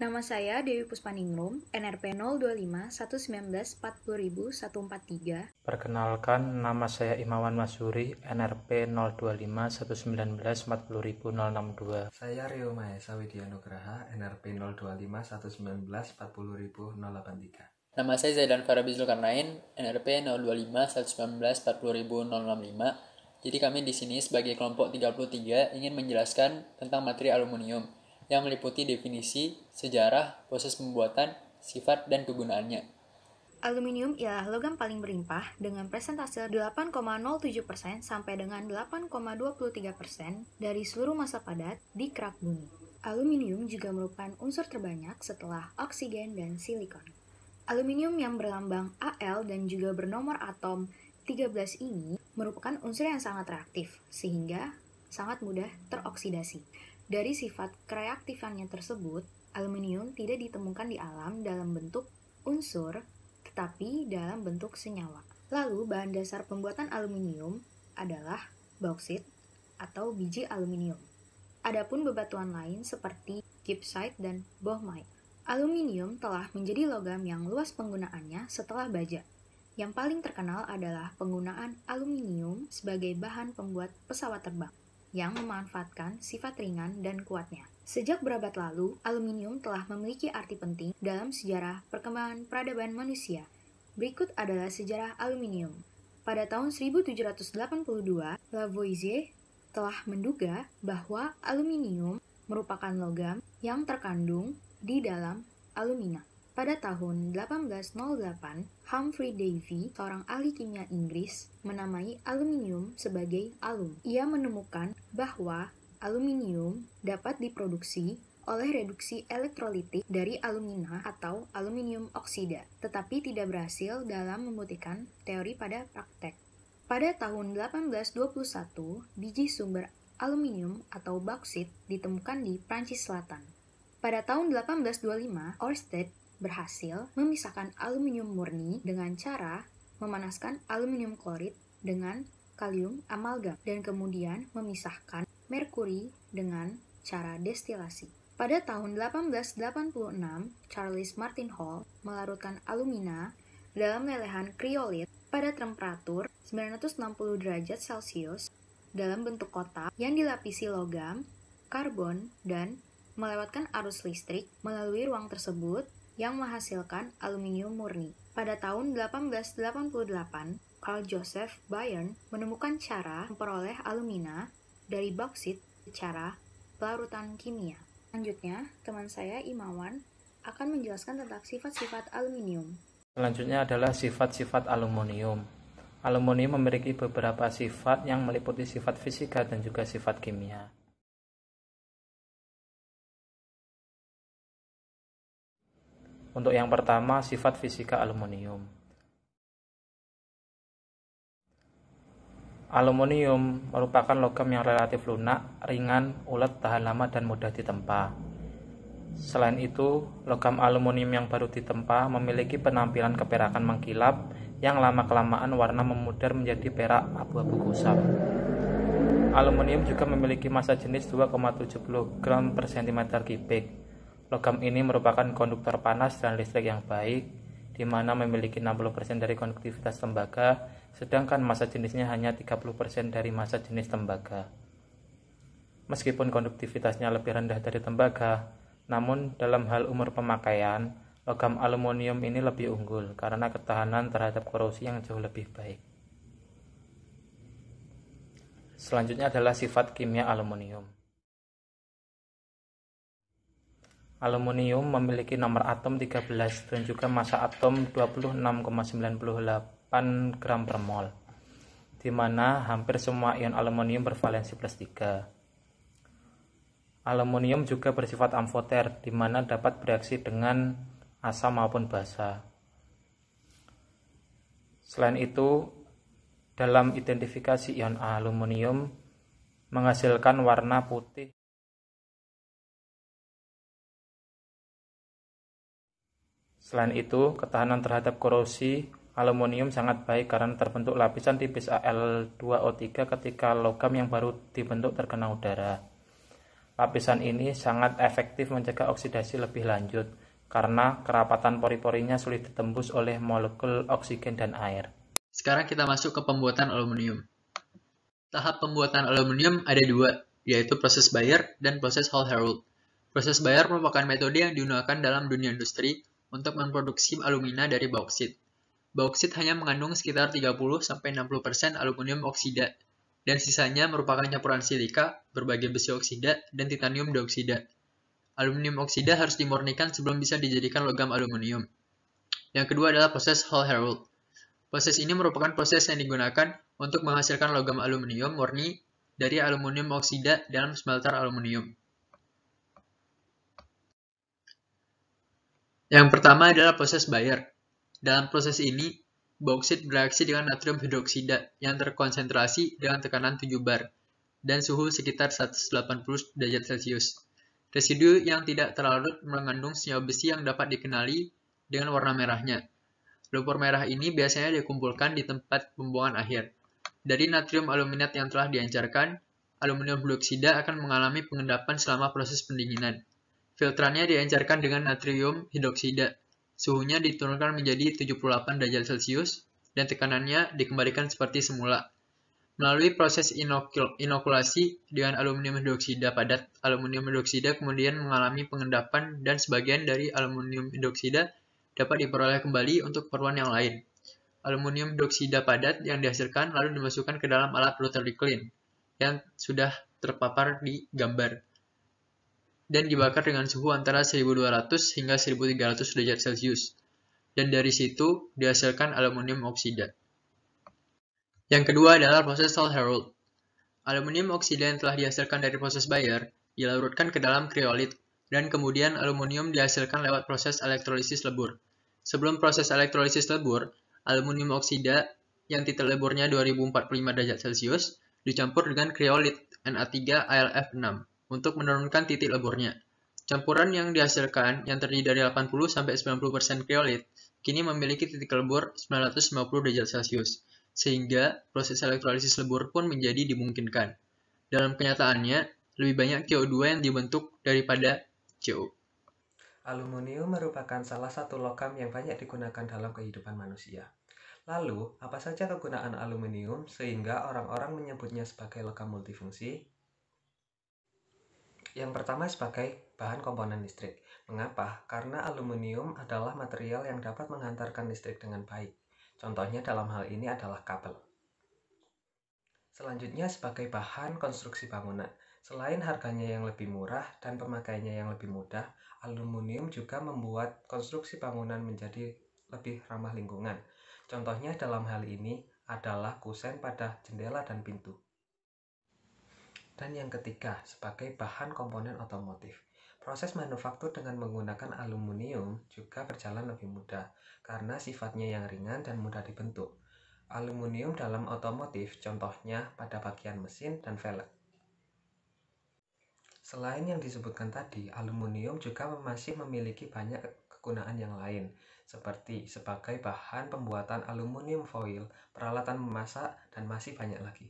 Nama saya Dewi Puspaningrum, NRP 025-119-40000-143. Perkenalkan, nama saya Imawan Masuri, NRP 025-119-40000-062. Saya Rio Mahesa Widyanugraha, NRP 025-119-40000-083. Nama saya Zaidan Farabi Zulkarnain, NRP 025-119-40000-065. Jadi kami di sini sebagai kelompok 33 ingin menjelaskan tentang materi aluminium yang meliputi definisi, sejarah, proses pembuatan, sifat, dan kegunaannya. Aluminium ialah logam paling berlimpah dengan persentase 8,07% sampai dengan 8,23% dari seluruh massa padat di kerak bumi. Aluminium juga merupakan unsur terbanyak setelah oksigen dan silikon. Aluminium yang berlambang Al dan juga bernomor atom 13 ini merupakan unsur yang sangat reaktif, sehingga sangat mudah teroksidasi. Dari sifat kereaktifannya tersebut, aluminium tidak ditemukan di alam dalam bentuk unsur, tetapi dalam bentuk senyawa. Lalu, bahan dasar pembuatan aluminium adalah bauksit atau biji aluminium. Adapun bebatuan lain seperti gibbsite dan boehmite. Aluminium telah menjadi logam yang luas penggunaannya setelah baja. Yang paling terkenal adalah penggunaan aluminium sebagai bahan pembuat pesawat terbang, yang memanfaatkan sifat ringan dan kuatnya. Sejak berabad lalu, aluminium telah memiliki arti penting dalam sejarah perkembangan peradaban manusia. Berikut adalah sejarah aluminium. Pada tahun 1782, Lavoisier telah menduga bahwa aluminium merupakan logam yang terkandung di dalam alumina. Pada tahun 1808, Humphrey Davy, seorang ahli kimia Inggris, menamai aluminium sebagai alum. Ia menemukan bahwa aluminium dapat diproduksi oleh reduksi elektrolitik dari alumina atau aluminium oksida, tetapi tidak berhasil dalam membuktikan teori pada praktek. Pada tahun 1821, biji sumber aluminium atau bauksit ditemukan di Prancis Selatan. Pada tahun 1825, Ørsted berhasil memisahkan aluminium murni dengan cara memanaskan aluminium klorid dengan kalium amalgam dan kemudian memisahkan merkuri dengan cara destilasi. Pada tahun 1886, Charles Martin Hall melarutkan alumina dalam lelehan kriolit pada temperatur 960 derajat Celcius dalam bentuk kotak yang dilapisi logam, karbon, dan melewatkan arus listrik melalui ruang tersebut yang menghasilkan aluminium murni. Pada tahun 1888, Carl Joseph Bayer menemukan cara memperoleh alumina dari bauksit secara pelarutan kimia. Selanjutnya, teman saya Imawan akan menjelaskan tentang sifat-sifat aluminium. Selanjutnya adalah sifat-sifat aluminium. Aluminium memiliki beberapa sifat yang meliputi sifat fisika dan juga sifat kimia. Untuk yang pertama, sifat fisika aluminium. Aluminium merupakan logam yang relatif lunak, ringan, ulet, tahan lama, dan mudah ditempa. Selain itu, logam aluminium yang baru ditempa memiliki penampilan keperakan mengkilap yang lama-kelamaan warna memudar menjadi perak abu-abu kusam. Aluminium juga memiliki massa jenis 2,70 gram per cm kubik. Logam ini merupakan konduktor panas dan listrik yang baik, di mana memiliki 60% dari konduktivitas tembaga, sedangkan massa jenisnya hanya 30% dari massa jenis tembaga. Meskipun konduktivitasnya lebih rendah dari tembaga, namun dalam hal umur pemakaian, logam aluminium ini lebih unggul karena ketahanan terhadap korosi yang jauh lebih baik. Selanjutnya adalah sifat kimia aluminium. Aluminium memiliki nomor atom 13 dan juga massa atom 26,98 gram per mol, di mana hampir semua ion aluminium bervalensi +3. Aluminium juga bersifat amfoter, di mana dapat bereaksi dengan asam maupun basa. Selain itu, dalam identifikasi ion aluminium menghasilkan warna putih. Selain itu, ketahanan terhadap korosi aluminium sangat baik karena terbentuk lapisan tipis Al2O3 ketika logam yang baru dibentuk terkena udara. Lapisan ini sangat efektif mencegah oksidasi lebih lanjut karena kerapatan pori-porinya sulit ditembus oleh molekul oksigen dan air. Sekarang kita masuk ke pembuatan aluminium. Tahap pembuatan aluminium ada dua, yaitu proses Bayer dan proses Hall-Héroult. Proses Bayer merupakan metode yang digunakan dalam dunia industri untuk memproduksi alumina dari bauksit. Bauksit hanya mengandung sekitar 30-60% aluminium oksida, dan sisanya merupakan campuran silika, berbagai besi oksida, dan titanium dioksida. Aluminium oksida harus dimurnikan sebelum bisa dijadikan logam aluminium. Yang kedua adalah proses Hall-Héroult. Proses ini merupakan proses yang digunakan untuk menghasilkan logam aluminium murni dari aluminium oksida dalam smelter aluminium. Yang pertama adalah proses Bayer. Dalam proses ini, bauksit bereaksi dengan natrium hidroksida yang terkonsentrasi dengan tekanan 7 bar dan suhu sekitar 180 derajat Celcius. Residu yang tidak terlarut mengandung senyawa besi yang dapat dikenali dengan warna merahnya. Lumpur merah ini biasanya dikumpulkan di tempat pembuangan akhir. Dari natrium aluminat yang telah diencerkan, aluminium dioksida akan mengalami pengendapan selama proses pendinginan. Filtrannya diencerkan dengan natrium hidroksida. Suhunya diturunkan menjadi 78 derajat Celcius dan tekanannya dikembalikan seperti semula. Melalui proses inokulasi dengan aluminium hidroksida padat, aluminium hidroksida kemudian mengalami pengendapan dan sebagian dari aluminium hidroksida dapat diperoleh kembali untuk keperluan yang lain. Aluminium hidroksida padat yang dihasilkan lalu dimasukkan ke dalam alat rotary kiln yang sudah terpapar di gambar dan dibakar dengan suhu antara 1200 hingga 1300 derajat Celcius. Dan dari situ dihasilkan aluminium oksida. Yang kedua adalah proses Hall-Héroult. Aluminium oksida yang telah dihasilkan dari proses Bayer dilarutkan ke dalam kriolit dan kemudian aluminium dihasilkan lewat proses elektrolisis lebur. Sebelum proses elektrolisis lebur, aluminium oksida yang titik leburnya 2045 derajat Celcius dicampur dengan kriolit Na3AlF6 untuk menurunkan titik leburnya. Campuran yang dihasilkan yang terdiri dari 80-90% kriolit kini memiliki titik lebur 950 derajat Celcius, sehingga proses elektrolisis lebur pun menjadi dimungkinkan. Dalam kenyataannya, lebih banyak CO2 yang dibentuk daripada CO. Aluminium merupakan salah satu logam yang banyak digunakan dalam kehidupan manusia. Lalu, apa saja kegunaan aluminium sehingga orang-orang menyebutnya sebagai logam multifungsi? Yang pertama sebagai bahan komponen listrik. Mengapa? Karena aluminium adalah material yang dapat menghantarkan listrik dengan baik. Contohnya dalam hal ini adalah kabel. Selanjutnya sebagai bahan konstruksi bangunan. Selain harganya yang lebih murah dan pemakaiannya yang lebih mudah, aluminium juga membuat konstruksi bangunan menjadi lebih ramah lingkungan. Contohnya dalam hal ini adalah kusen pada jendela dan pintu. Dan yang ketiga, sebagai bahan komponen otomotif. Proses manufaktur dengan menggunakan aluminium juga berjalan lebih mudah, karena sifatnya yang ringan dan mudah dibentuk. Aluminium dalam otomotif, contohnya pada bagian mesin dan velg. Selain yang disebutkan tadi, aluminium juga masih memiliki banyak kegunaan yang lain, seperti sebagai bahan pembuatan aluminium foil, peralatan memasak, dan masih banyak lagi.